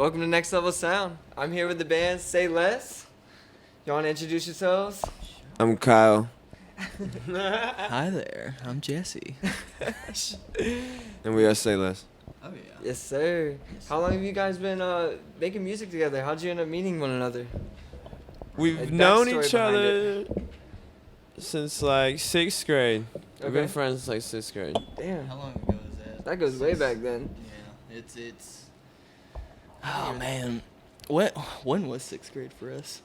Welcome to Next Level Sound. I'm here with the band Say Less. You want to introduce yourselves? I'm Kyle. Hi there, I'm Jesse. And we are Say Less. Oh yeah. Yes, sir. How long have you guys been making music together? How'd you end up meeting one another? We've Like, known backstory each behind other since like 6th grade. We've been Okay. friends since like 6th grade. Damn. How long ago is that? That goes way back then. Yeah, it's. Oh man, when was 6th grade for us?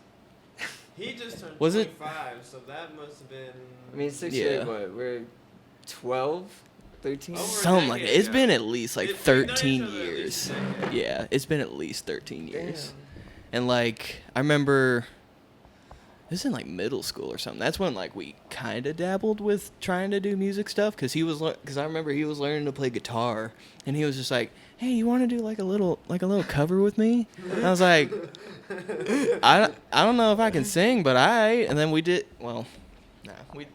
He just turned Was it- 25, so that must have been. I mean, 6th Yeah. grade, what? We're 12, 13? Over a Something like that. decade It's ago. been at least like We've known each 13 other at years. least a decade. Yeah, it's been at least 13 years. Damn. And like I remember, this is in like middle school or something. That's when like we kind of dabbled with trying to do music stuff because I remember he was learning to play guitar and he was just like, "Hey, you want to do like a little cover with me?" And I was like, I don't know if I can sing, but and then we did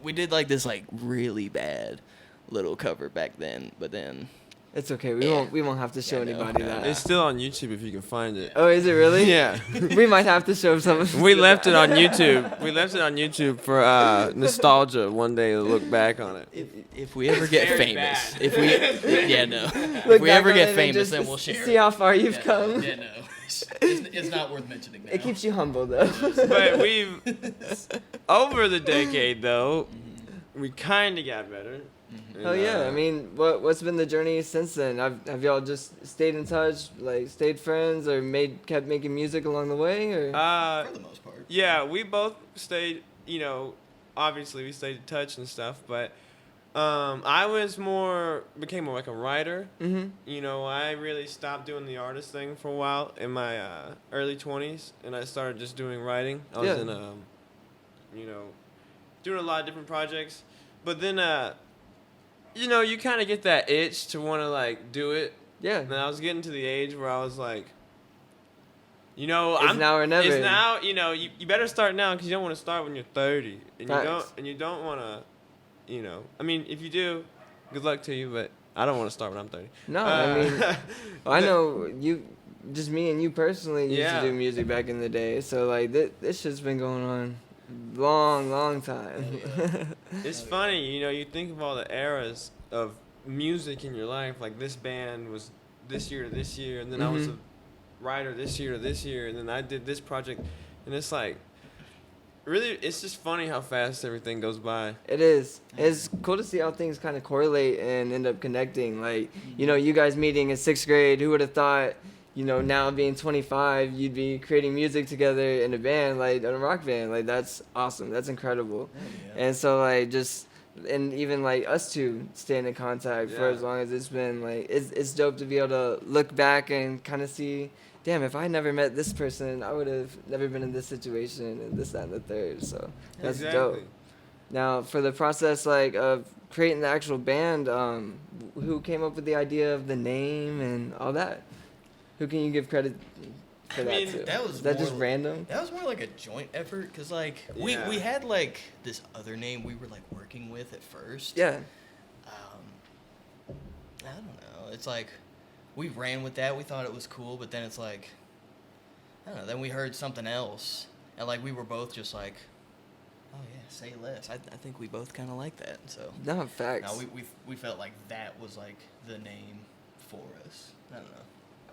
we did like this like really bad little cover back then, but then It's okay. Yeah. We won't have to show Yeah, no. anybody that. It's still on YouTube if you can find it. Oh, is it really? Yeah. We might have to show some. We left it on YouTube. We left it on YouTube for nostalgia one day to look back on it. if we ever get Very famous, bad. if we yeah no, Look if we back ever on it get and famous, just then we'll share. See how far you've come. Yeah, no, it's not worth mentioning now. It keeps you humble, though. But we've over the decade though, we kind of got better. And, Hell yeah! I mean, what's been the journey since then? Have y'all just stayed in touch, like stayed friends, or kept making music along the way, or? For the most part. Yeah, we both stayed. You know, obviously we stayed in touch and stuff, but I became more like a writer. Mm-hmm. You know, I really stopped doing the artist thing for a while in my early 20s, and I started just doing writing. I was Yeah. in you know, doing a lot of different projects, but then you know, you kind of get that itch to want to like do it. Yeah. And I was getting to the age where I was like, you know, It's now or never. It's now, you know, you better start now because you don't want to start when you're 30, and Facts. you don't want to, you know. I mean, if you do, good luck to you, but I don't want to start when I'm 30. No, I mean, I know you, just me and you personally used Yeah. to do music back in the day. So like this shit's been going on long time. It's funny, you know, you think of all the eras of music in your life, like this band was this year to this year, and then I was a writer this year to this year, and then I did this project, and it's like, really, it's just funny how fast everything goes by. It is. It's cool to see how things kind of correlate and end up connecting. Like, you know, you guys meeting in 6th grade, who would have thought, you know, now being 25, you'd be creating music together in a band, like in a rock band. Like, that's awesome. That's incredible. And so, like, and even like us two staying in contact for Yeah. as long as it's been, like, it's dope to be able to look back and kind of see, damn, if I never met this person, I would have never been in this situation and this, that, and the third. So that's dope. Now, for the process, like, of creating the actual band, who came up with the idea of the name and all that? Who can you give credit for I that mean, to? that was Is that more just random? That was more like a joint effort because like Yeah. we had like this other name we were like working with at first. Yeah. I don't know. It's like we ran with that. We thought it was cool, but then it's like I don't know. Then we heard something else, and like we were both just like, oh yeah, Say Less. I think we both kind of like that. So No, facts. no, we felt like that was like the name for us. I don't know.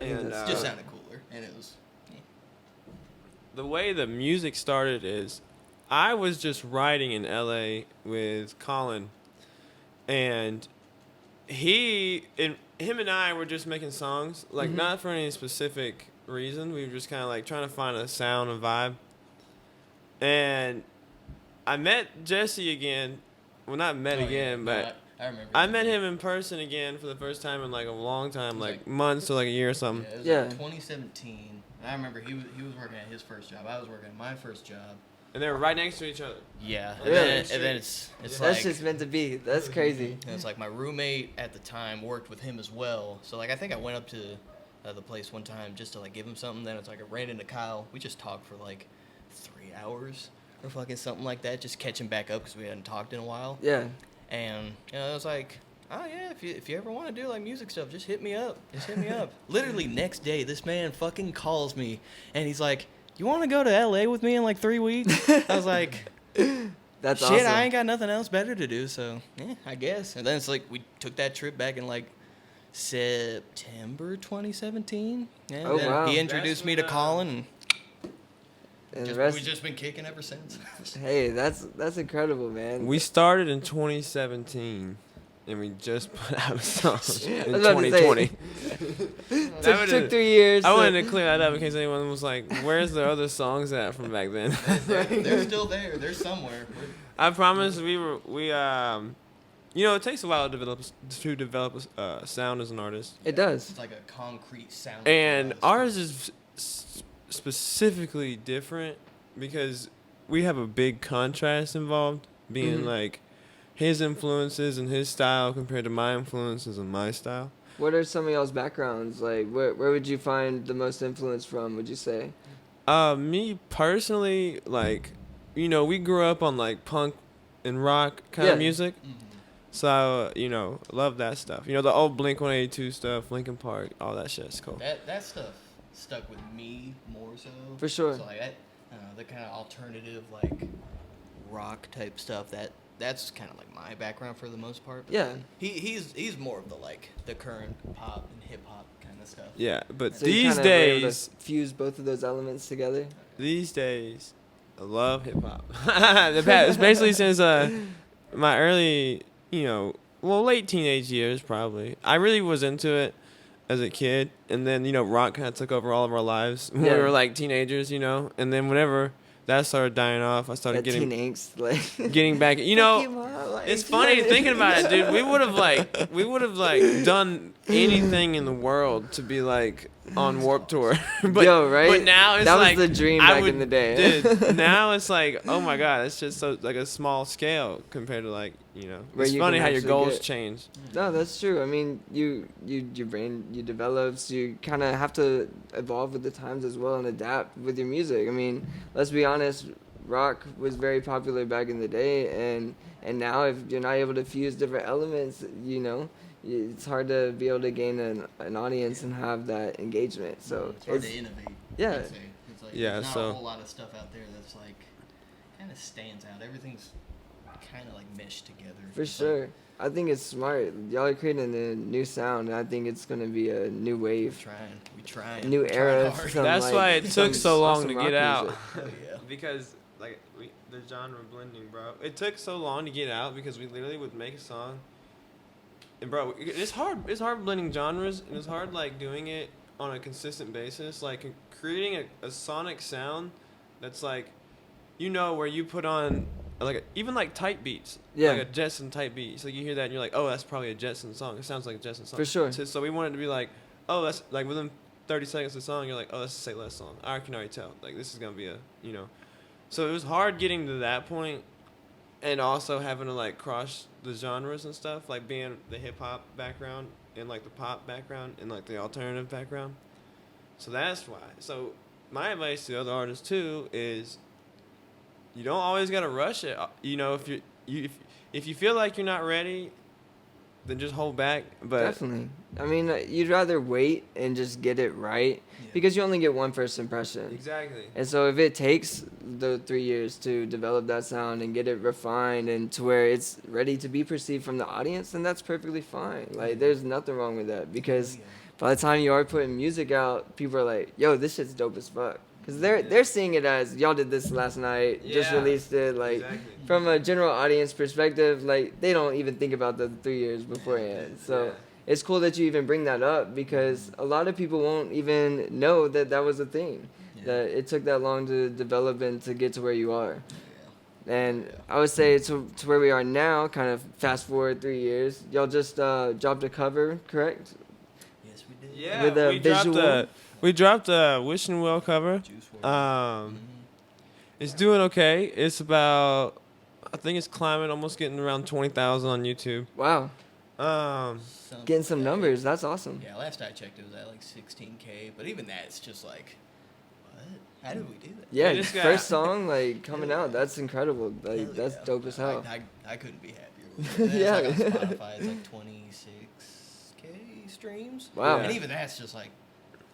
And It just sounded cooler, and it was. the way the music started is I was just writing in LA with Colin, and him and I were just making songs, like not for any specific reason. We were just kind of like trying to find a sound and vibe. And I met Jesse again. Well, not met Oh, again, yeah. but No, I remember. I met him in person again for the first time in like a long time, It was like like- months to like a year or something. Yeah, it was Yeah. like 2017. I remember he was working at his first job. I was working at my first job. And they were right next to each other. Yeah. And, Really? then it's That's like just meant to be. That's crazy. and it's like my roommate at the time worked with him as well. So like I think I went up to the place one time just to like give him something. Then it's like I ran into Kyle. We just talked for like 3 hours or fucking something like that, just catching back up because we hadn't talked in a while. Yeah. And you know, it was like oh yeah, if you ever want to do like music stuff, just hit me up. Just hit me up. Literally next day, this man fucking calls me and he's like, you want to go to LA with me in like 3 weeks? I was like, That's shit, awesome. I ain't got nothing else better to do, so yeah, I guess. And then it's like we took that trip back in like September 2017. Yeah, Oh, then wow. he introduced That's me to when, Colin, And the and rest, we've just been kicking ever since. hey, that's incredible, man. We started in 2017, and we just put out a song in I was about to say, 2020. took 3 years. I to- wanted to clear that up in case anyone was like, "Where's the other songs at from back then?" They're still there. They're somewhere. I promise you know, it takes a while to develop a sound as an artist, It does. It's like a concrete sound. and ours is specifically different because we have a big contrast involved, being Mhm. like his influences and his style compared to my influences and my style. What are some of y'all's backgrounds? Like, where would you find the most influence from, would you say? Me personally, like, you know, we grew up on like punk and rock kind Yeah. of music. So, you know, love that stuff. You know, the old Blink-182 stuff, Linkin Park, all that shit's cool. That stuff stuck with me more so. For sure. So like the kind of alternative like rock type stuff that's kind of like my background for the most part. But Yeah. he's more of the like the current pop and hip hop kind of stuff. Yeah, but So you these kinda were able to days, fuse both of those elements together. I love hip hop. Especially since my early, you know, well, late teenage years probably. I really was into it as a kid, and then, you know, rock kind of took over all of our lives when Yeah. we were like teenagers, you know. And then whenever that started dying off, I started That teen getting angst, like. getting back. You know, it's funny thinking about it, dude. We would have like done anything in the world to be like on Warped Tour. but Yo, right? But now it's that like was the dream I back would- in the day. Dude, now it's like, oh my god, it's just so like a small scale compared to like, you know. Where It's you funny can how your actually goals get- change. No, that's true. I mean, your brain develops. You kind of have to evolve with the times as well and adapt with your music. I mean, let's be honest. Rock was very popular back in the day, and now if you're not able to fuse different elements, you know, it's hard to be able to gain an audience and have that engagement. So it's hard to innovate. yeah. I'd say. It's like Yeah, there's not so- a whole lot of stuff out there that's like kind of stands out. Everything's kind of like meshed together. For It's sure. like, I think it's smart. Y'all are creating a new sound, and I think it's gonna be a new wave, we trying. new We're trying era. of hard. some, That's like, why it took some so long awesome to rock get out. music. Oh, yeah. Because like the genre blending, bro. It took so long to get out because we literally would make a song. And bro, it's hard. It's hard blending genres, and it's hard like doing it on a consistent basis. Like creating a sonic sound that's like, you know, where you put on like even like type beats, Yeah. like a Jetson type beat. So you hear that and you're like, oh, that's probably a Jetson song. It sounds like a Jetson song. For sure. So we wanted to be like, oh, that's like within 30 seconds of the song, you're like, oh, that's a Say Less song. I can already tell. Like this is gonna be a, you know. So it was hard getting to that point, and also having to like cross the genres and stuff, like being the hip hop background and like the pop background and like the alternative background. So that's why. So my advice to other artists too is, you don't always gotta rush it. You know, if you feel like you're not ready, then just hold back. But Definitely. I mean, you'd rather wait and just get it right because you only get one first impression. exactly. And so if it takes the 3 years to develop that sound and get it refined and to where it's ready to be perceived from the audience, then that's perfectly fine. Like, there's nothing wrong with that because by the time you are putting music out, people are like, yo, this shit's dope as fuck. Because they're seeing it as, y'all did this last night, just Yeah. released it. Like, Exactly. from a general audience perspective, like, they don't even think about the 3 years beforehand. So Yeah. it's cool that you even bring that up because a lot of people won't even know that that was a thing. That it took that long to develop and to get to where you are. And I would say to where we are now, kind of fast forward 3 years, y'all just dropped a cover, correct? Yes, we did. Yeah, With a visual? we dropped a Wishing Well cover. Juice WRLD. It's doing okay. It's about, I think it's climbing, almost getting around 20,000 on YouTube. Wow, Something getting some like that. numbers. That's awesome. Yeah, last I checked, it was at like 16K. But even that, it's just like, what? How did we do that? Yeah, We just got- first song like coming out. That's incredible. Like Hell that's yeah. dope as hell. I couldn't be happier literally. Yeah. It's like on Spotify, it's like 26K streams. Wow. And even that's just like,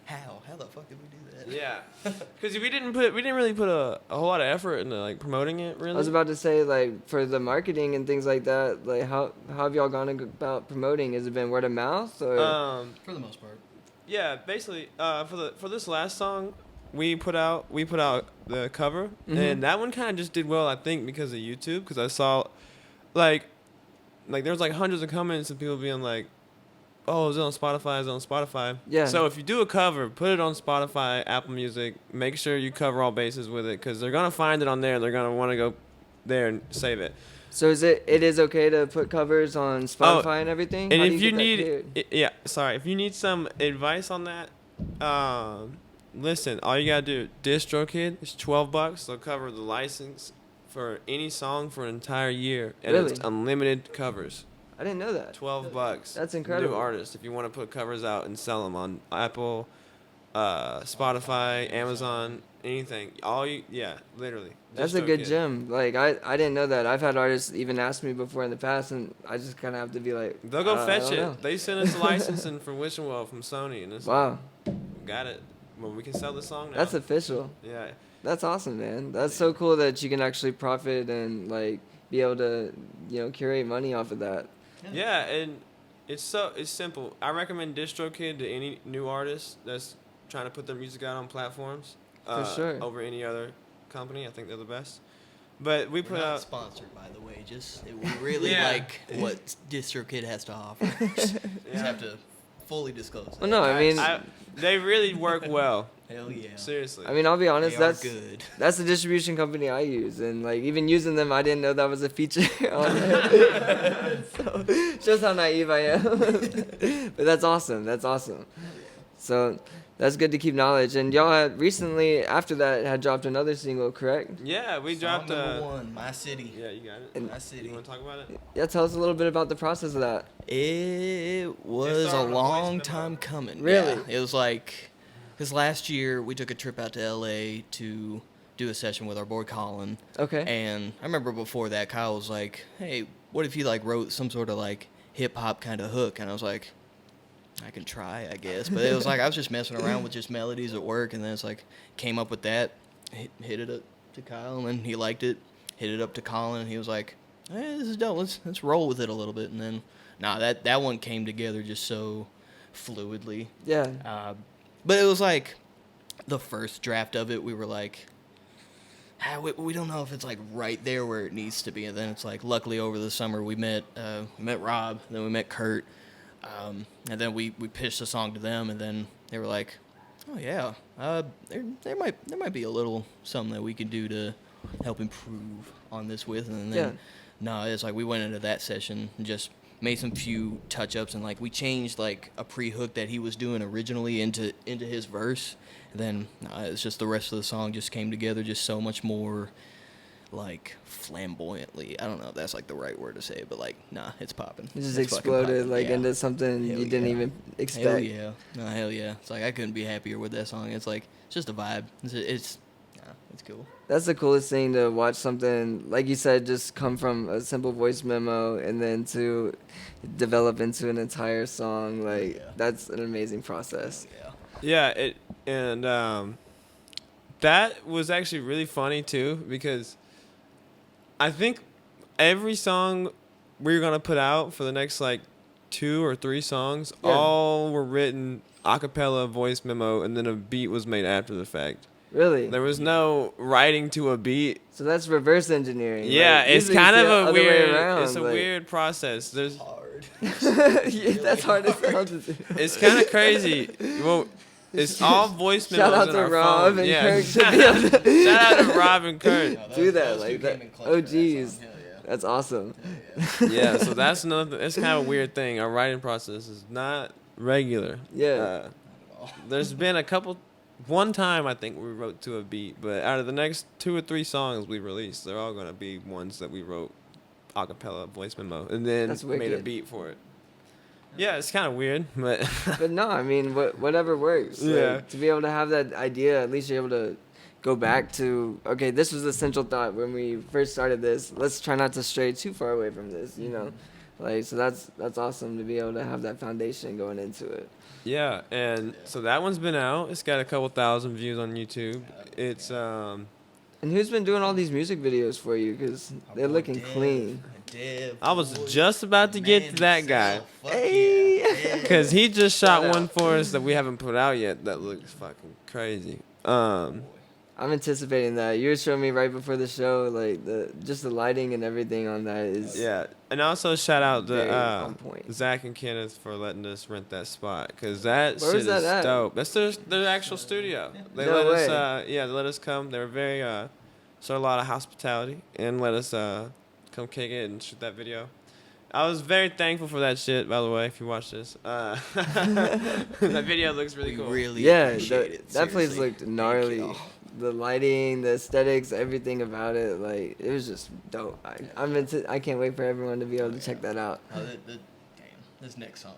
how the fuck did we do that? Yeah, because we didn't really put a whole lot of effort into like promoting it. Really, I was about to say, like, for the marketing and things like that, like, how have y'all gone about promoting? Has it been word of mouth or? For the most part. Yeah, basically, for this last song, we put out the cover, Mhm. and that one kind of just did well, I think, because of YouTube. Because I saw, like there was like hundreds of comments of people being like, "Oh, is it on Spotify? Is it on Spotify?" Yeah. So if you do a cover, put it on Spotify, Apple Music. Make sure you cover all bases with it, because they're gonna find it on there. And they're gonna want to go there and save it. So it is okay to put covers on Spotify and everything? And How do if you you get that cleared? if you need some advice on that, listen, all you gotta do, DistroKid, it's $12. They'll cover the license for any song for an entire year, and it's Really? unlimited covers. I didn't know that. $12. That's incredible. New artists, if you want to put covers out and sell them on Apple, Spotify, Amazon, anything. Literally. That's a good DistroKid. gem. Like, I didn't know that. I've had artists even ask me before in the past, and I just kind of have to be like, They'll go I fetch don't it. know. They sent us a licensing from Wishing from Sony, and it's Wow, got it. Well, we can sell the song now. that's official. Yeah. That's awesome, man. That's so cool that you can actually profit and like be able to, curate money off of that. Yeah, and it's simple. I recommend DistroKid to any new artist that's trying to put their music out on platforms. For sure. Over any other company. I think they're the best. But we We're put not out. sponsored, by the way. Just we really Yeah. like what DistroKid has to offer. Just have to fully disclose that. Well, no, I mean, They really work well. Hell yeah. Seriously. I mean, I'll be honest. They are That's good. that's the distribution company I use, and like even using them, I didn't know that was a feature on it. So shows how naive I am. But that's awesome. That's awesome. So that's good to keep knowledge. And y'all had recently, after that, had dropped another single, correct? Yeah, we Song dropped number 1, My City. Yeah, you got it. And- My City. You want to talk about it? Yeah, tell us a little bit about the process of that. It was a started on a voice long memo. time coming. Really? Yeah, it was like, because last year we took a trip out to LA to do a session with our boy Colin. Okay. And I remember before that, Kyle was like, hey, what if you like wrote some sort of like hip hop kind of hook? And I was like, I can try, I guess. But it was like I was just messing around with just melodies at work, and then it's like came up with that, hit it up to Kyle, and then he liked it. Hit it up to Colin, and he was like, hey, this is dope. Let's roll with it a little bit. And then, that one came together just so fluidly. Yeah. But it was like the first draft of it, we were like, we don't know if it's like right there where it needs to be. And then it's like, luckily over the summer we met Rob, then we met Kurt, and then we pitched the song to them, and then they were like, oh yeah, there might be a little something that we can do to help improve on this with. And then it's like we went into that session and just made some few touch-ups, and like we changed like a pre-hook that he was doing originally into his verse, and then it's just the rest of the song just came together just so much more like flamboyantly. I don't know if that's like the right word to say, but like it's popping. It just It's fucking exploded popping. like Yeah. into something Hell you didn't yeah. even expect. Hell yeah. No, hell yeah. It's like I couldn't be happier with that song. It's like it's just a vibe. It's cool. That's the coolest thing, to watch something, like you said, just come from a simple voice memo and then to develop into an entire song. Like, Yeah. that's an amazing process. Yeah. Yeah, that was actually really funny too, because I think every song we were gonna put out for the next like 2 or 3 songs, all were written a cappella voice memo, and then a beat was made after the fact. Really? There was no writing to a beat. So that's reverse engineering. Yeah, Like, it's usually kind the of a other way weird. around, It's a like- weird process. There's. Hard. Yeah, that's hard to sound to do. It's kind of crazy. Well, it's all voice memos Shout out in to our Rob phone. and Yeah. Kurt to be able to Shout out to Rob and Kurt. No, do that, those like two that. came in clutch Oh, for that song. geez. Hell yeah. That's awesome. Hell yeah. Yeah, so that's another. It's kind of a weird thing. Our writing process is not regular. Yeah. Not at all. There's been one time I think we wrote to a beat, but out of the next 2 or 3 songs we released, they're all gonna be ones that we wrote a cappella voice memo and then That's made a wicked. beat for it. Yeah, it's kind of weird, but But no, I mean, whatever works. Like, Yeah. to be able to have that idea, at least you're able to go back to, okay, this was the central thought when we first started this. Let's try not to stray too far away from this, you know? Like, so that's awesome to be able to have that foundation going into it. Yeah, and so that one's been out. It's got a couple thousand views on YouTube. It's And who's been doing all these music videos for you? Because they're looking clean. I was just about to get to that guy. Hey! Because he just shot Shout one out. for us that we haven't put out yet that looks fucking crazy. I'm anticipating that. You were showing me right before the show, like the lighting and everything on that is Yeah, and also shout out very to on point. Zach and Kenneth for letting us rent that spot, because that Where shit was that is at? dope. That's their actual studio. They No let way. us they let us come. They were very showed a lot of hospitality and let us come kick it and shoot that video. I was very thankful for that shit, by the way, if you watch this. That video looks really cool. Really Yeah, appreciate it. that place Seriously. looked Thank gnarly. y'all. The lighting, the aesthetics, everything about it, like it was just dope. I can't wait for everyone to be able to check that out. Oh, damn, this next song,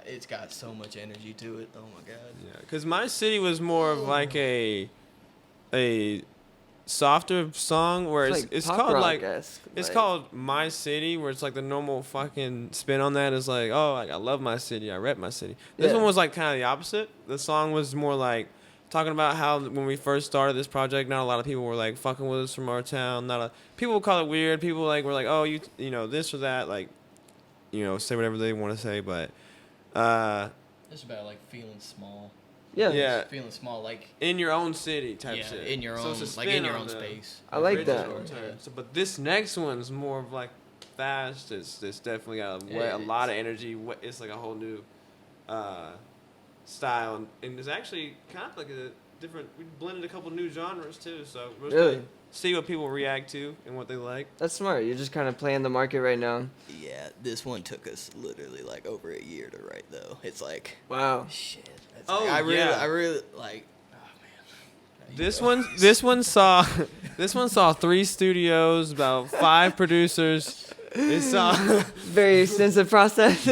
it's got so much energy to it. Oh my god. Yeah, because My City was more of like a softer song where Like it's pop called like rock-esque, it's like- called My City, where it's like the normal fucking spin on that is like, oh, like I love my city, I rep my city. This Yeah. one was like kind of the opposite. The song was more like talking about how when we first started this project, not a lot of people were like fucking with us from our town. People would call it weird. People like were like, oh, you know this or that, like, you know, say whatever they want to say, but It's about like feeling small. Yeah. yeah, Feeling small, like in your own city type yeah, shit. in your So own, it's a like spin in your on own the- space. I like original that. term. Yeah. So, but this next one's more of like fast. It's definitely got a lot of energy. It's like a whole new style, and it's actually kind of like a different. We blended a couple new genres too. So we're just Really? gonna see what people react to and what they like. That's smart. You're just kind of playing the market right now. Yeah, this one took us literally like over a year to write though. It's like Wow. shit. It's Oh, like, yeah. I really like. Oh man. This one saw 3 studios, about 5 producers. It saw. Very extensive process.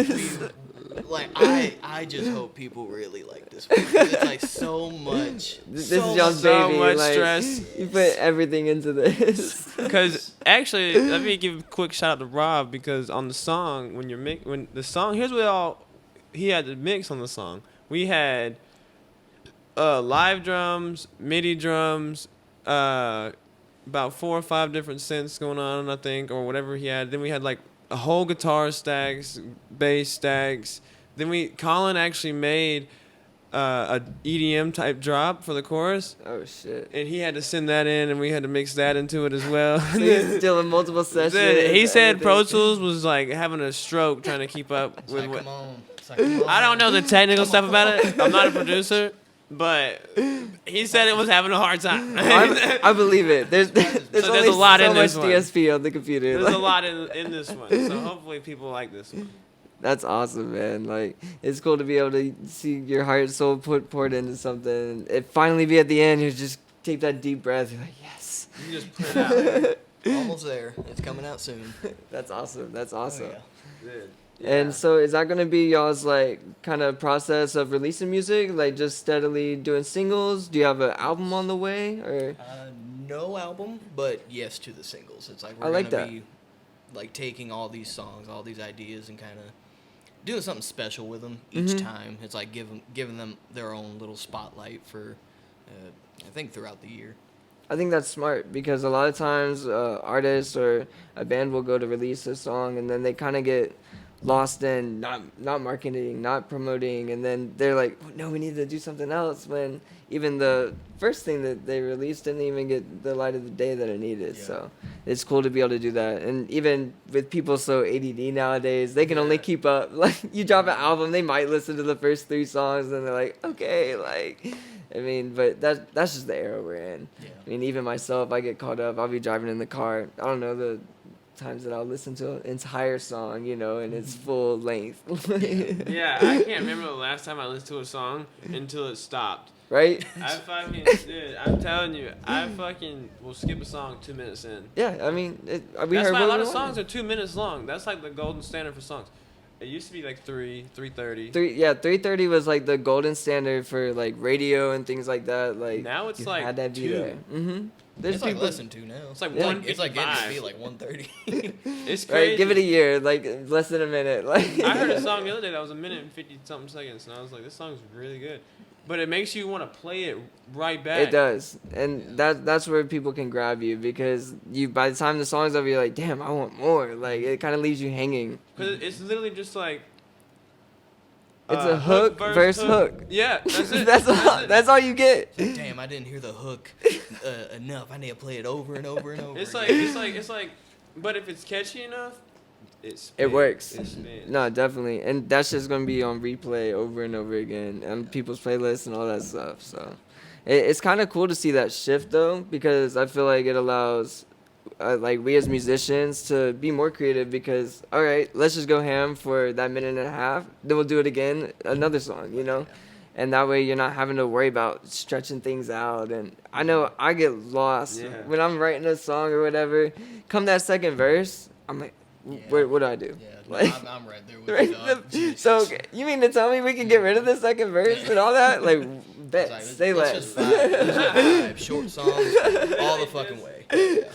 Like I just hope people really like this one. 'Cause It's like so much. This so is y'all's so baby. much like, stress. You put everything into this. Because actually, let me give a quick shout out to Rob, because on the song, when the song, here's what he had to mix on the song. We had live drums, MIDI drums, about 4 or 5 different synths going on, I think, or whatever he had. Then we had like a whole guitar stacks, bass stacks. Then Colin actually made a EDM type drop for the chorus. Oh shit. And he had to send that in, and we had to mix that into it as well. So you're still in multiple sessions. Then he said everything. Pro Tools was like having a stroke trying to keep up It's with like, what. come on. It's like, come on. I don't know the technical stuff about it. I'm not a producer, but he said it was having a hard time. I believe it. There's there's only a lot so in much this one. DSP on the computer. There's like- a lot in this one, so hopefully people like this one. That's awesome, man. Like, it's cool to be able to see your heart and soul poured into something. It finally be at the end. You just take that deep breath. You're like, yes. You just put it out. Almost there. It's coming out soon. That's awesome. That's Oh, awesome. yeah. Yeah. And so, is that gonna be y'all's like kind of process of releasing music? Like, just steadily doing singles? Do you have an album on the way, or? No album, but yes to the singles. It's like I we're like gonna that. be like taking all these songs, all these ideas, and kind of doing something special with them each Mhm. time. It's like giving them their own little spotlight for, I think throughout the year. I think that's smart because a lot of times artists or a band will go to release a song and then they kind of get lost in not marketing, not promoting, and then they're like, oh, no, we need to do something else, when even the first thing that they released didn't even get the light of the day that it needed. Yeah. So it's cool to be able to do that. And even with people so ADD nowadays, they can only Yeah. keep up. Like, you drop an album, they might listen to the first 3 songs and they're like, okay, like, I mean, but that's just the era we're in. Yeah. I mean, even myself, I get caught up. I'll be driving in the car. I don't know the times that I'll listen to an entire song, you know, in its full length. Yeah, I can't remember the last time I listened to a song until it stopped. Right? I fucking, dude, I'm telling you, I fucking will skip a song 2 minutes in. Yeah, I mean, we That's heard why a what lot we of songs wanted. are 2 minutes long. That's like the golden standard for songs. It used to be like 3:30. 3:30 was like the golden standard for like radio and things like that. Like Now it's you like had to be 2. there. There's It's like people. less than 2 now. It's like Yeah. It's like getting to 1:55. be like 1:30. It's crazy. Right, give it a year, like less than a minute. Like I heard a song the other day that was 1 minute and 50 something seconds, and I was like, this song's really good. But it makes you want to play it right back. It does, and that's where people can grab you because you by the time the song's over, you're like, damn, I want more. Like it kind of leaves you hanging. Because it's literally just like. It's a hook versus hook. Yeah, that's it. That's all you get. Damn, I didn't hear the hook enough. I need to play it over and over and over. It's again. like, but if it's catchy enough, It works. It spins. No, definitely, and that's just gonna be on replay over and over again on people's playlists and all that stuff. So, it's kind of cool to see that shift though, because I feel like it allows, like we as musicians to be more creative. Because all right, let's just go ham for that minute and a half, then we'll do it again, another song, you know. And that way you're not having to worry about stretching things out. And I know I get lost when I'm writing a song or whatever. Come that second verse, I'm like, what do I do? Yeah, Like, I'm right there with you, dog. Jesus. so you mean to tell me we can get rid of the second verse and all that? Like, bet, Like, say let's less. just vibe. Short songs, all the fucking way. Yeah.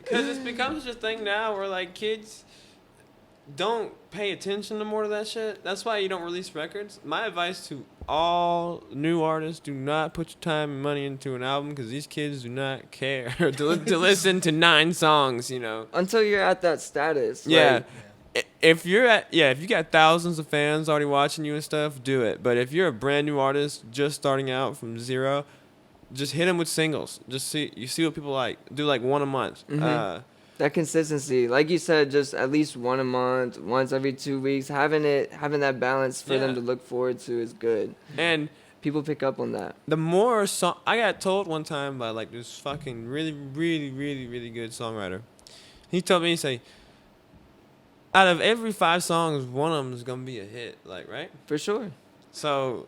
Because it becomes a thing now where like kids don't pay attention no more to that shit. That's why you don't release records. My advice to all new artists: do not put your time and money into an album because these kids do not care to listen to 9 songs. You know. Until you're at that status. Yeah. Like, If you got thousands of fans already watching you and stuff, do it. But if you're a brand new artist just starting out from zero, just hit them with singles. Just see what people like. Do like 1 a month. Mhm. that consistency, like you said, just at least 1 a month, once every 2 weeks, having that balance for them Yeah. to look forward to is good. And People pick up on that. the more song I got told one time by like this fucking really, really, really, really good songwriter. He told me, he say, out of every 5 songs, one of them is gonna be a hit. Like, right? For sure. So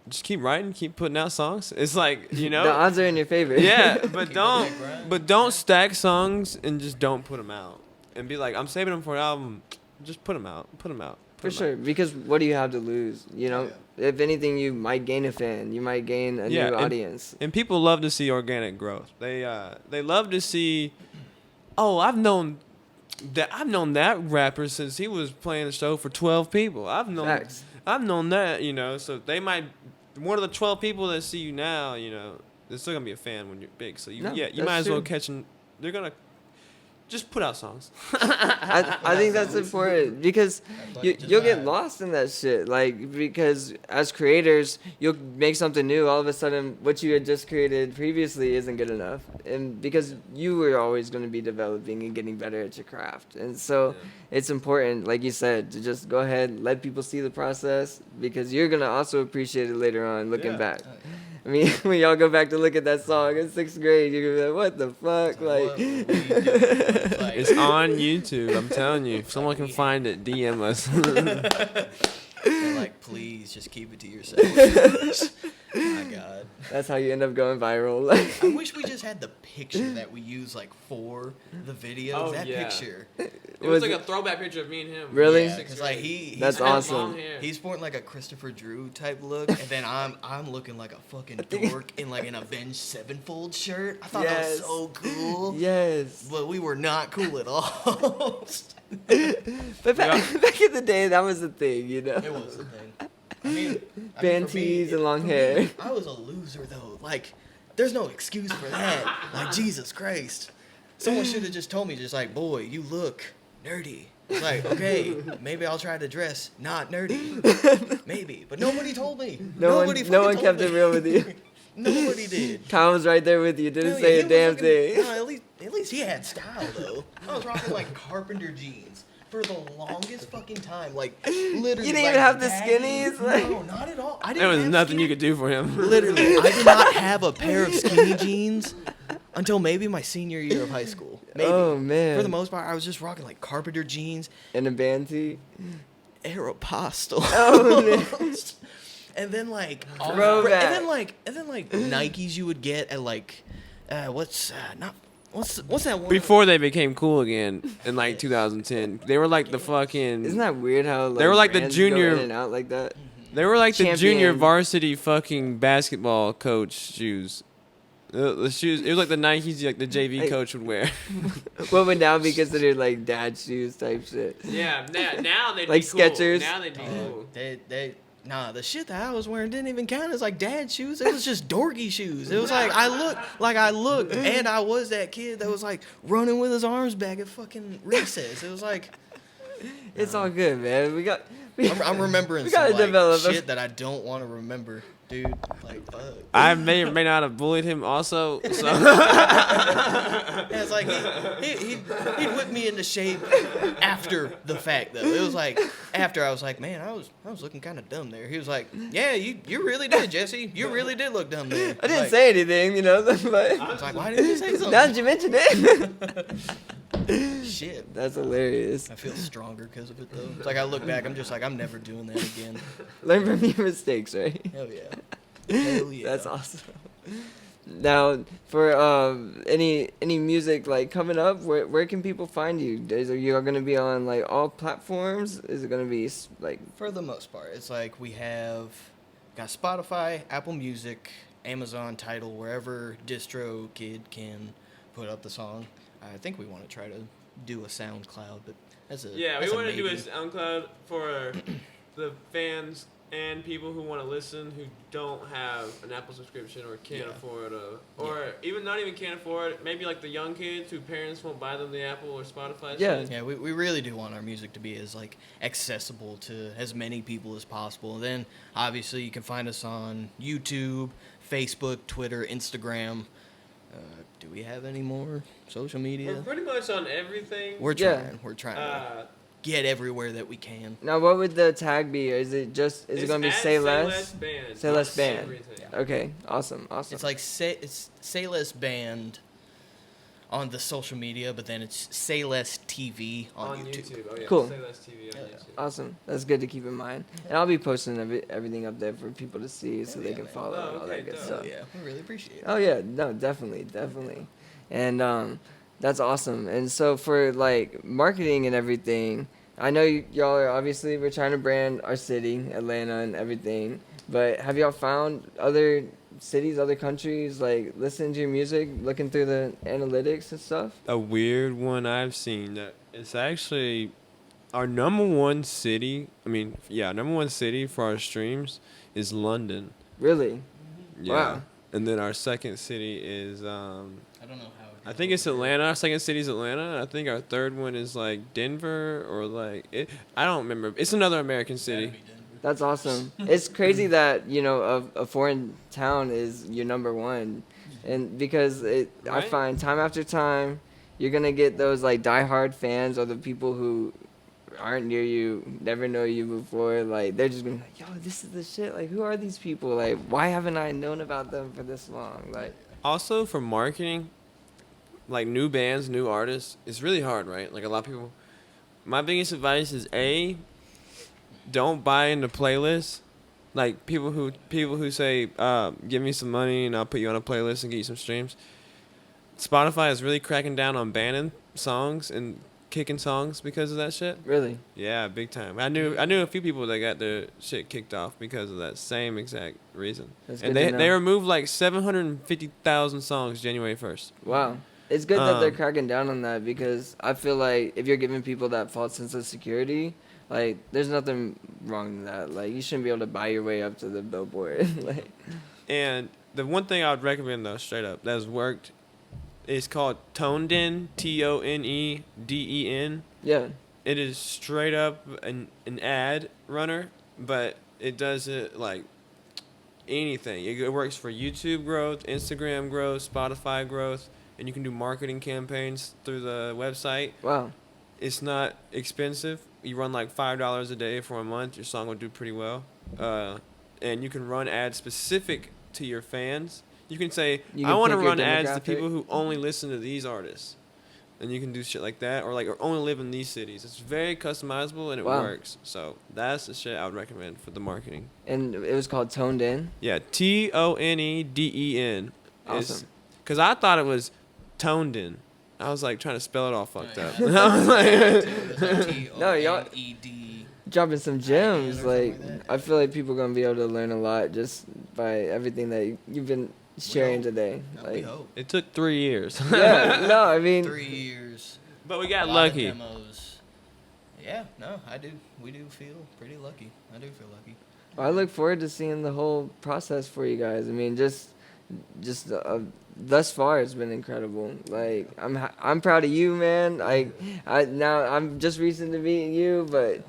just keep writing, keep putting out songs. It's like, you know. The odds are in your favor. Yeah, Keep but on don't that grind. but don't stack songs and just don't put them out and be like, I'm saving them for an album. Just put them out. For sure, because what do you have to lose? You know, if anything, you might gain a fan. You might gain a Yeah, new and- audience. And people love to see organic growth. They love to see. Oh, I've known that rapper since he was playing a show for 12 people. I've known that, you know. So they might, one of the 12 people that see you now, you know, they're still gonna be a fan when you're big. So you No, might that's as well true. catch them. They're gonna just put out songs. I think that's important because you'll get lost in that shit. Like, because as creators, you'll make something new. All of a sudden, what you had just created previously isn't good enough. And because you were always going to be developing and getting better at your craft. And so it's important, like you said, to just go ahead, let people see the process because you're going to also appreciate it later on looking Yeah. back. I mean, when y'all go back to look at that song in 6th grade, you're gonna be like, what the fuck? What Like, were we doing? Like, It's on YouTube. I'm telling you. If someone can find it, DM us. they're like, please just keep it to yourself. My God. that's how you end up going viral. Like, I wish we just had the picture that we use like for the video. Oh, that yeah. picture. It was like a throwback picture of me and him. Really? Yeah, because like he's That's I had awesome. long hair. He's sporting like a Christopher Drew type look, and then I'm looking like a fucking dork in like an Avenged Sevenfold shirt. I thought that was Yes. so cool. yes. But we were not cool at all. But back in the day, that was the thing, you know? It was a thing. I mean, Band for me, tees and long for hair. me, I was a loser though. Like, there's no excuse for that. Like, Jesus Christ. Someone should have just told me, just like, boy, you look nerdy. It's like, okay, maybe I'll try to dress not nerdy. Maybe. But nobody told me. No Nobody one fucking kept told it me. real with you. Nobody did. Kyle was right there with you. Didn't Hell say yeah, a he damn was looking- thing. No, at least he had style though. I was rocking like carpenter jeans for the longest fucking time. Like literally. You didn't like, even have the baggy- skinnies? Like- No, not at all. I didn't There was have nothing you skinny- could do for him. Literally, I did not have a pair of skinny jeans until maybe my senior year of high school. Maybe. Oh, man. For the most part, I was just rocking like carpenter jeans, And a band tee. Aeropostale. Oh, man. And then like Throwback. and then like Nikes you would get at like not what's that one? Before they became cool again in like 2010, they were like the fucking. Isn't that weird how like, They were like the brands junior- go in and out like that? They were like the junior Champion. varsity fucking basketball coach shoes. The shoes. It was like the Nikes like the JV Hey. coach would wear. What would now be considered like dad shoes type shit? Yeah, now they'd Like be cool. Skechers? Now they'd be cool. Nah, the shit that I was wearing didn't even count as like dad shoes. It was just dorky shoes. It was like I looked, and I was that kid that was like running with his arms back at fucking recess. It was like It's all good, man. I'm remembering We some gotta like, develop a- shit that I don't want to remember, dude. Like fuck. I may or may not have bullied him also. So. And it's like he'd whip me into shape after the fact though. It was like after I was like, man, I was looking kind of dumb there. He was like, yeah, you really did, Jesse. You really did look dumb there. I didn't Like, say anything, you know. But I was like, why didn't you say something? now that you mentioned it, Shit. that's hilarious. I feel stronger because of it though. It's like I look back, I'm just like, I'm never doing that again. Learn from your mistakes, right? Hell yeah. Hell yeah. That's awesome. Now, for any music like coming up, where can people find you? Are you gonna be on like all platforms? Is it gonna be like For the most part, it's like we have got Spotify, Apple Music, Amazon, Tidal, wherever distro kid can put up the song. I think we want to try to do a SoundCloud, but that's a Yeah, we that's want to do a maybe. SoundCloud for the fans and people who want to listen who don't have an Apple subscription or can't Yeah. afford or even not even can't afford it. Maybe like the young kids who parents won't buy them the Apple or Spotify. Yeah. shit. Yeah, we really do want our music to be as like accessible to as many people as possible. And then obviously you can find us on YouTube, Facebook, Twitter, Instagram. Do we have any more social We're media? pretty much on everything. We're Yeah. trying. We're trying to Uh, get everywhere that we can. now? What would the tag be? Is it gonna be it's Say at Less? Band. Say Less on Band. everything. Okay, awesome. It's like Say Less Band on the social media, but then it's Say Less TV on YouTube. Oh yeah. Cool. Say Less TV on YouTube. Awesome. That's good to keep in mind. And I'll be posting everything up there for people to see so Hell they yeah, can man. follow Oh, and all okay, that good dope. So stuff. yeah, we really appreciate it. Oh yeah, no, definitely. And that's awesome. And so for like marketing and everything, I know y'all are obviously we're trying to brand our city, Atlanta and everything. But have y'all found other cities, other countries, like listening to your music, looking through the analytics and stuff? A weird one I've seen that it's actually our number one city. I mean, yeah, number one city for our streams is London. Really? Yeah. Wow. And then our second city is I don't know how. I think it's Atlanta. Our second city is Atlanta. I think our third one is like Denver or like it. I don't remember. It's another American city. That's awesome. It's crazy that, you know, a foreign town is your number one. And because I Right? find time after time, you're going to get those like diehard fans or the people who aren't near you, never know you before. Like, they're just going to be like, yo, this is the shit. Like, who are these people? Like, why haven't I known about them for this long? Like, Also for marketing, like new bands, new artists, it's really hard, right? Like a lot of people. My biggest advice is don't buy into playlists. Like people who say, give me some money and I'll put you on a playlist and get you some streams. Spotify is really cracking down on banning songs and kicking songs because of that shit. really? Yeah, big time. I knew a few people that got their shit kicked off because of that same exact reason. That's And good to they know. removed like 750,000 songs January 1st. Wow. It's good that they're Um, cracking down on that because I feel like if you're giving people that false sense of security, like, there's nothing wrong with that. Like, you shouldn't be able to buy your way up to the billboard. Like, And the one thing I would recommend though, straight up, that has worked, is called Toneden, TONEDEN. yeah. It is straight up an ad runner, but it does it like anything. It works for YouTube growth, Instagram growth, Spotify growth, and you can do marketing campaigns through the website. Wow. It's not expensive. You run like $5 a day for a month. Your song will do pretty well. And you can run ads specific to your fans. You can say, You I can want to pick your run ads to demographic. people who only listen to these artists. And you can do shit like that, or only live in these cities. It's very customizable and it Wow. works. So that's the shit I would recommend for the marketing. And it was called Toned In. Yeah, TONEDEN. Awesome. Because I thought it was toned in. I was like trying to spell it all fucked up. Yeah. I was like, No, y'all- Toned. Dropping some gems. or Like, something like that. I feel like people gonna be able to learn a lot just by everything that you've been sharing hope. today. We Like, hope. it took 3 years. yeah, no, I mean, 3 years. But we a got lot of lucky. demos. Yeah, no, I do. We do feel pretty lucky. I do feel lucky. I look forward to seeing the whole process for you guys. I mean, just thus far, it's been incredible. Like, I'm proud of you, man. Now I'm just recent to meeting you, but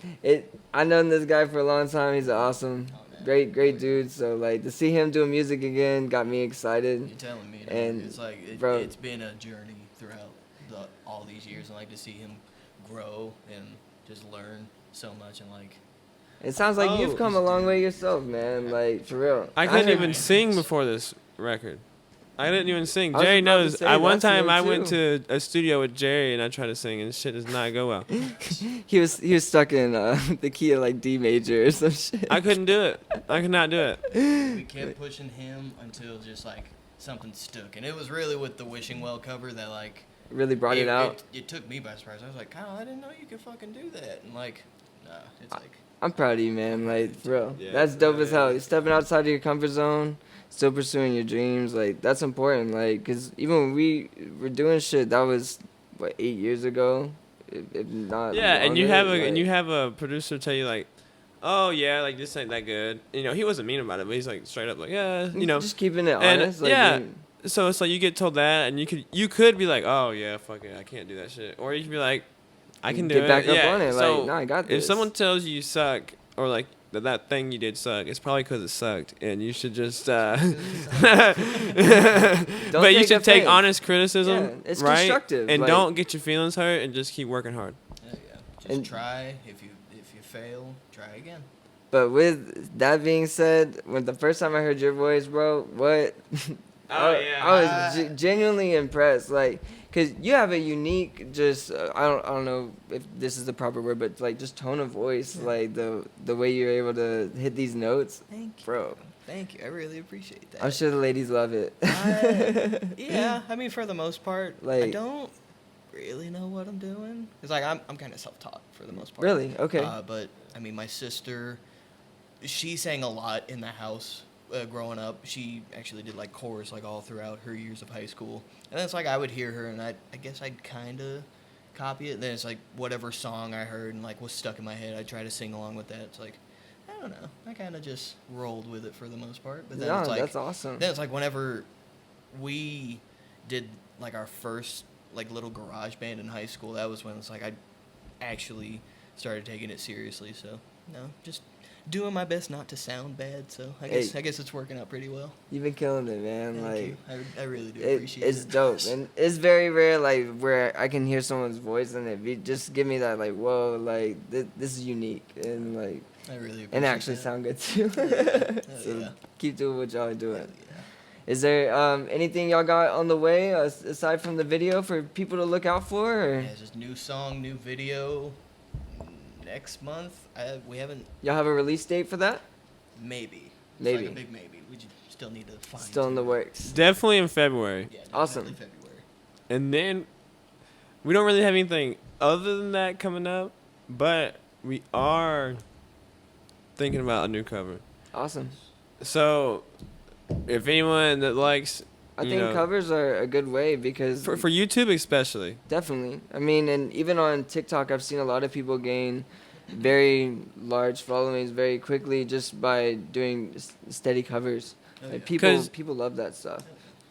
I've known this guy for a long time. He's awesome, Oh, man. great dude. So like to see him doing music again got me excited. You're telling me, And, it's like bro- it's been a journey throughout all these years, and like to see him grow and just learn so much, and like It sounds like Oh, you've come a long way yourself, man. Like for real. I couldn't heard- even sing before this record. I didn't even sing. I was Jerry about to knows. say, One that's time me I went too. to a studio with Jerry and I tried to sing and shit does not go well. He was stuck in the key of like D major or some shit. I couldn't do it. I could not do it. we kept pushing him until just like something stuck, and it was really with the Wishing Well cover that like Really brought it out. It took me by surprise. I was like, Kyle, I didn't know you could fucking do that, and like, nah, it's like. I'm proud of you, man. Like, for real. Yeah. That's dope as hell. Yeah. You're stepping outside of your comfort zone, still pursuing your dreams. Like, that's important. Like, because even when we were doing shit, that was, 8 years ago? If not Yeah, and you longer, have a producer tell you like, oh yeah, like this ain't that good. You know, he wasn't mean about it, but he's like straight up like, yeah, you know. Just keeping it And, honest. Like, yeah. you- So it's like you get told that, and you could be like, oh yeah, fuck it, I can't do that shit, or you can be like, I can do Get it. back up yeah. on it, like, So "No, I got if this." someone tells you you suck, or like that thing you did suck, it's probably because it sucked, and you should just. But you take should take offense. honest criticism, Yeah, it's right? constructive, And like- don't get your feelings hurt, and just keep working hard. Yeah. Just And- try. If you fail, try again. But with that being said, when the first time I heard your voice, bro, what? Oh, I yeah. was genuinely impressed. Like, cause you have a unique, just I don't know if this is the proper word, but like just tone of voice, like the way you're able to hit these notes, Thank you, bro. Thank you. I really appreciate that. I'm sure the ladies love it. Yeah, I mean, for the most part, I Like- don't really know what I'm doing. It's like I'm kind of self-taught for the most part. Really? Okay. But I mean, my sister, she sang a lot in the house growing up. She actually did like chorus like all throughout her years of high school. And it's like I would hear her, and I guess I'd kind of copy it. Then it's like whatever song I heard and like was stuck in my head, I'd try to sing along with that. It's like I don't know. I kind of just rolled with it for the most part. But then No, it's like that's awesome. then it's like whenever we did like our first like little garage band in high school, that was when it's like I actually started taking it seriously. So no, just doing my best not to sound bad. So I Hey. guess it's working out pretty well. You've been killing it, man. Thank like. you. I really do It, appreciate it's it. dope, and it's very rare, like where I can hear someone's voice and it just give me that, like, whoa, like this is unique, and like, I really appreciate and actually that. sound good too. Hell So yeah. keep doing what y'all are Hell doing. yeah. Is there anything y'all got on the way aside from the video for people to look out for? Or? Yeah, just new song, new video. Next month, we haven't. Y'all have a release date for that? Maybe. It's Maybe. like a big maybe. We just still need to find. Still in the works. Definitely in February. Yeah, Awesome. definitely February. And then we don't really have anything other than that coming up, but we are thinking about a new cover. Awesome. So if anyone that likes, I you think know, covers are a good way because for YouTube especially, definitely. I mean, and even on TikTok, I've seen a lot of people gain very large followings very quickly just by doing steady covers. Oh, Like yeah. 'Cause- people love that stuff.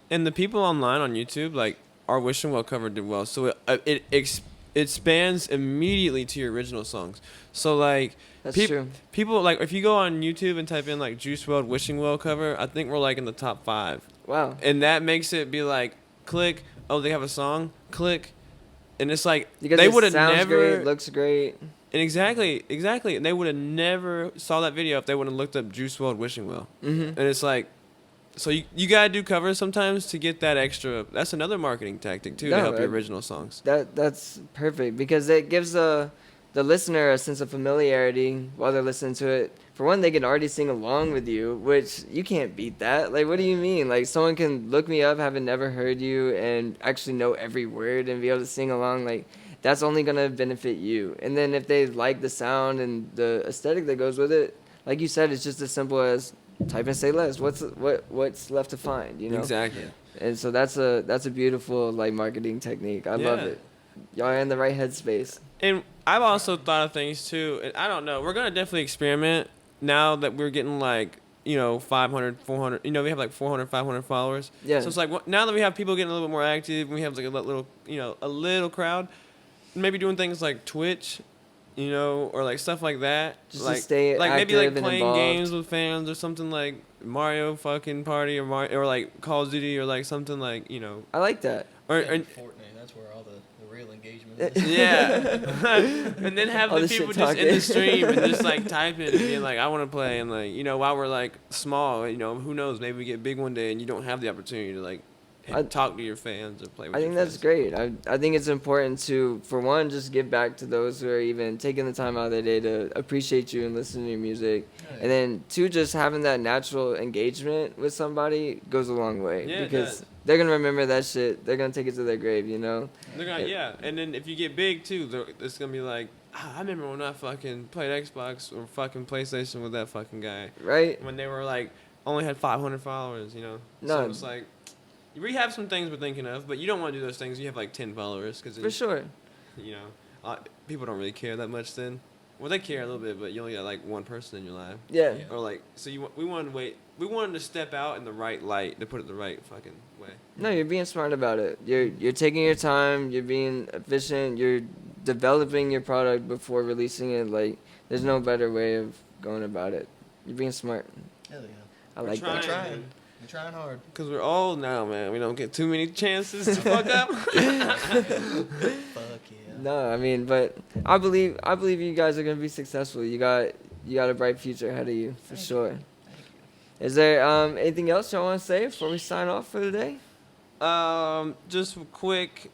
and the people online on YouTube, like our Wishing Well cover did well, so it spans immediately to your original songs. So like That's peop- true. people like if you go on YouTube and type in like Juice WRLD Wishing Well cover, I think we're like in the top 5. Wow. And that makes it be like, click, oh, they have a song, click. And it's like, Because they it would have sounds never, great, looks great. and exactly. And they would have never saw that video if they would have looked up Juice WRLD Wishing Well. Mm-hmm. And it's like, so you got to do covers sometimes to get that extra, that's another marketing tactic too, No, to help your I- original songs. That's perfect because it gives the the listener a sense of familiarity while they're listening to it. For one, they can already sing along with you, which you can't beat that. Like, what do you mean? Like, someone can look me up, having never heard you, and actually know every word and be able to sing along. Like, that's only going to benefit you. And then if they like the sound and the aesthetic that goes with it, like you said, it's just as simple as type in Say Less. What's left to find, you know? Exactly. And so that's a beautiful, like, marketing technique. I love it. Y'all are in the right headspace. And I've also thought of things too. And I don't know. We're gonna definitely experiment now that we're getting like 500, 400. We have like 400, 500 followers. Yeah. So it's like now that we have people getting a little bit more active, we have like a little crowd. Maybe doing things like Twitch, or like stuff like that. Just like to stay like maybe active like and playing involved. games with fans or something like Mario fucking Party or like Call of Duty or like something like I like that. or Fortnite, that's where all the real engagement is. yeah. And then have All the the people shit just in the talking. stream and just like typing and being like, I want to play, and like while we're like small, who knows, maybe we get big one day and you don't have the opportunity to like talk to your fans or play with I your think that's fans. great. I think it's important to, for one, just give back to those who are even taking the time out of their day to appreciate you and listen to your music. Oh, yeah. And then two, just having that natural engagement with somebody goes a long way. Yeah, it because does. they're going to remember that shit. They're going to take it to their grave, you know? They're gonna, yeah, and then if you get big too, it's gonna be like, I remember when I fucking played Xbox or fucking PlayStation with that fucking guy. Right? When they were like only had 500 followers, No. So it's like we have some things we're thinking of, but you don't want to do those things. You have like 10 followers because For sure. People don't really care that much then. Well, they care a little bit, but you only got like one person in your life. Yeah. Yeah. Or like, so we wanted to wait. We wanted to step out in the right light, to put it the right fucking way. No, you're being smart about it. You're taking your time. You're being efficient. You're developing your product before releasing it. Like, there's no better way of going about it. You're being smart. Hell yeah. I We're like trying, that. Trying. man. We're trying hard. Because we're old now, man. We don't get too many chances to fuck up. Fuck yeah. No, I mean, but I believe you guys are gonna be successful. You got a bright future ahead of you for sure. Thank you. Is there anything else y'all want to say before we sign off for the day? Just quick.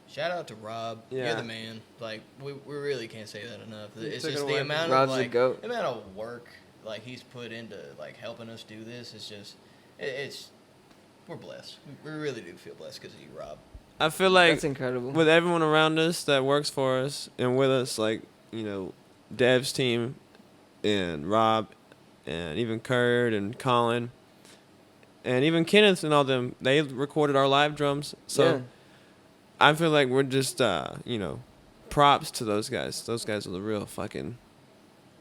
Shout out to Rob. Yeah. You're the man. Like we really can't say that enough. It's took it just away the from amount Rob's of the like goat. the amount of work like he's put into like helping us do this. It's just it's we're blessed. We really do feel blessed because of you, Rob. I feel like That's incredible. with everyone around us that works for us and with us, like, Dev's team and Rob and even Kurt and Colin and even Kenneth and all them, they recorded our live drums. So Yeah. I feel like we're just, props to those guys. Those guys are the real fucking...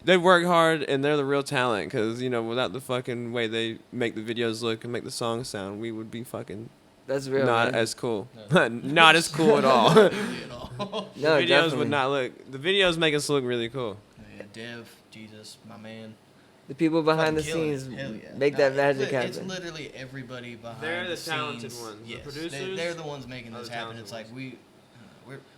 They work hard and they're the real talent because, without the fucking way they make the videos look and make the songs sound, we would be fucking... That's real. not man. as cool. No. Not as cool at all. Really at all. The No, videos definitely. would not look. The videos make us look really cool. Yeah, Dev, Jesus, my man. The people behind the Fucking killing it. scenes Hell yeah. make that Nah, magic it's happen. literally everybody behind They're the scenes. talented ones. The Yes, producers they're the ones making are this the happen. talented It's like ones.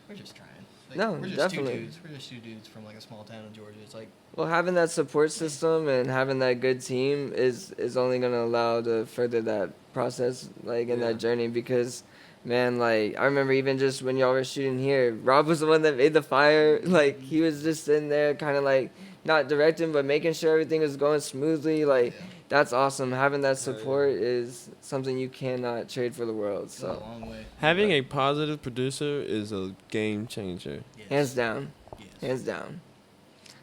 we're just trying. Like, No, we're just definitely. two dudes. We're just two dudes from like a small town in Georgia. It's like Well, having that support system and having that good team is only gonna allow to further that process, like in Yeah. that journey. Because, man, like I remember even just when y'all were shooting here, Rob was the one that made the fire. Like he was just sitting there, kind of like not directing, but making sure everything was going smoothly. Like yeah, that's awesome. Having that Hell yeah. support is something you cannot trade for the world. it's a So long way. Having a positive producer is a game changer. Yes. hands down, Yes. hands down.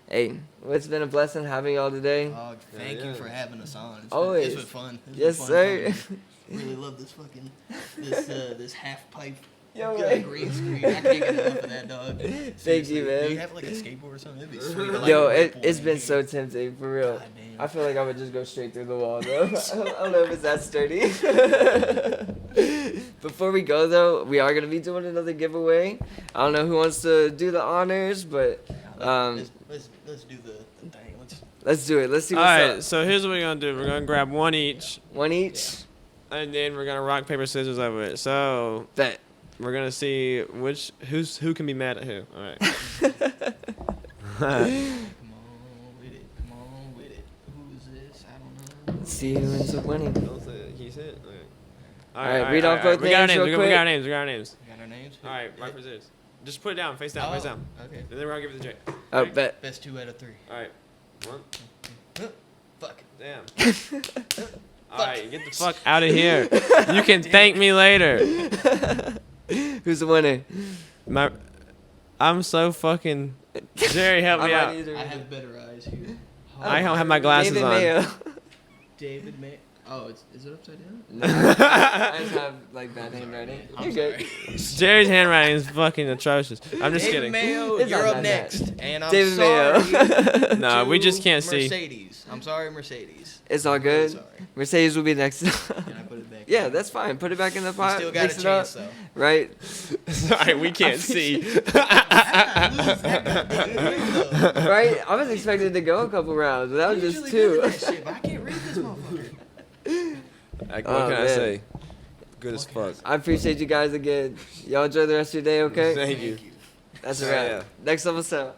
Hey, well, it's been a blessing having y'all today. Dog, thank Yeah. you for having us on. It's Always. Been, it's been fun. It's Yes, been fun sir. talking. Really love this fucking this half pipe Yo, man. green screen. I can't get enough of that, dog. Thank Seriously. you, Do man. you have like a skateboard or something? That'd be sweet. Like Yo, a it's whippoord been in so here. tempting, for real. God damn. I feel like I would just go straight through the wall, though. I don't know if it's that sturdy. Before we go, though, we are going to be doing another giveaway. I don't know who wants to do the honors, but Let's do the thing. let's do it. Let's see All what's right, up. so here's what we're gonna do. We're gonna grab one each, One each? and then we're gonna rock paper scissors over it. So Bet. we're gonna see who can be mad at who. All right. Come on with it. Come on with it. Who is this? I don't know. Let's see who ends up winning. Don't say it. He's it. Okay. All right, read off both We got our names names. real We got our quick. names. We got our names. We got our names. All right, rock paper scissors. Just put it down, face down, face down. Okay. And then we're gonna give it to Jay. Oh, Ready? bet. Best 2 out of 3. All right. One. Fuck. Damn. All right, get the fuck out of here. You can thank me later. Who's the winner? I'm so fucking. Jerry, help me out. I have better eyes here. I don't have my glasses David on. Mayo. David May. Oh, is it upside down? No, I just have like bad handwriting. I'm You're good. Jerry's handwriting is fucking atrocious. I'm just David kidding. Mayo, It's you're not up that bad. next. And I'm David sorry. Mayo. No, we just can't see. Mercedes. I'm sorry, Mercedes. It's all I'm really good. sorry. Mercedes will be next. Can I put it back? Yeah, in? that's fine. Put it back in the You pot. still got mix a it up, chance, though. right? Sorry, we can't see. Right? I was expecting to go a couple rounds, but that was just two. That shit, but I can't read this motherfucker. Like, Oh, what can I man. say? Good as fuck. I appreciate you guys again. Y'all enjoy the rest of your day, okay? Thank you. That's a Yeah, wrap. yeah. Next level sound.